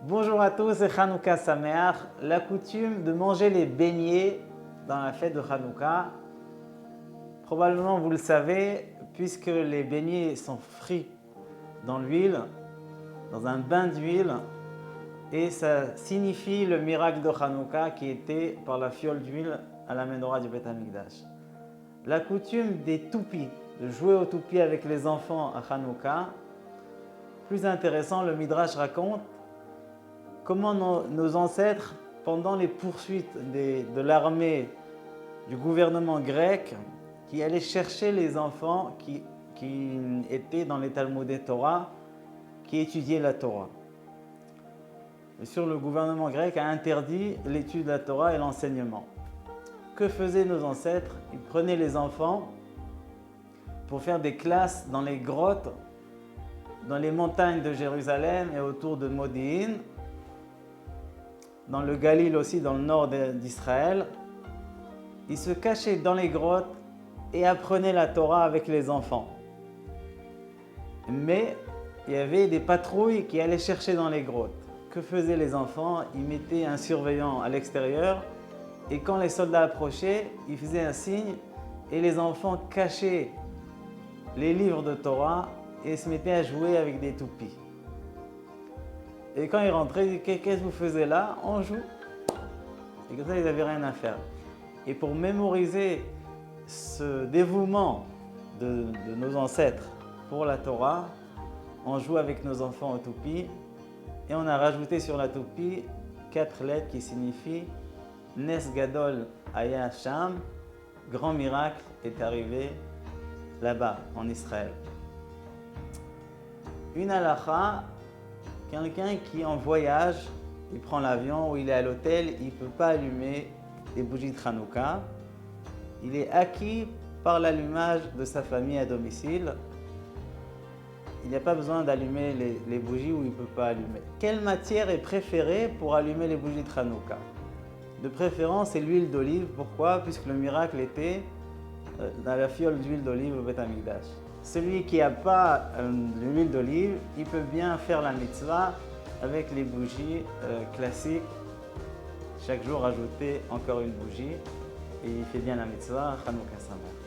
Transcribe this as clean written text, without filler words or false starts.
Bonjour à tous et Hanouka Sameach. La coutume de manger les beignets dans la fête de Hanouka, probablement vous le savez, puisque les beignets sont frits dans l'huile, dans un bain d'huile, et ça signifie le miracle de Hanouka qui était par la fiole d'huile à la menorah du Beth Amikdash. La coutume des toupies, de jouer aux toupies avec les enfants à Hanouka, plus intéressant, le Midrash raconte comment nos ancêtres, pendant les poursuites de l'armée du gouvernement grec, qui allaient chercher les enfants qui étaient dans les Talmudei Torah, qui étudiaient la Torah. Bien sûr, le gouvernement grec a interdit l'étude de la Torah et l'enseignement. Que faisaient nos ancêtres? Ils prenaient les enfants pour faire des classes dans les grottes, dans les montagnes de Jérusalem et autour de Modi'in, dans le Galil aussi, dans le nord d'Israël. Ils se cachaient dans les grottes et apprenaient la Torah avec les enfants. Mais il y avait des patrouilles qui allaient chercher dans les grottes. Que faisaient les enfants? Ils mettaient un surveillant à l'extérieur et quand les soldats approchaient, ils faisaient un signe et les enfants cachaient les livres de Torah et se mettaient à jouer avec des toupies. Et quand ils rentraient, ils disaient: qu'est-ce que vous faisiez là? On joue. Et comme ça, ils n'avaient rien à faire. Et pour mémoriser ce dévouement de nos ancêtres pour la Torah, on joue avec nos enfants aux toupies. Et on a rajouté sur la toupie 4 lettres qui signifient Nes Gadol Haya Sham, grand miracle est arrivé là-bas, en Israël. Une halakha, quelqu'un qui est en voyage, il prend l'avion ou il est à l'hôtel, il ne peut pas allumer les bougies de Hanouka. Il est acquis par l'allumage de sa famille à domicile. Il n'y a pas besoin d'allumer les bougies où il ne peut pas allumer. Quelle matière est préférée pour allumer les bougies de Hanouka? De préférence, c'est l'huile d'olive. Pourquoi? Puisque le miracle était dans la fiole d'huile d'olive au Beth Amikdash. Celui qui n'a pas l'huile d'olive, il peut bien faire la mitzvah avec les bougies classiques. Chaque jour, rajouter encore une bougie et il fait bien la mitzvah. Hanouka Sameach.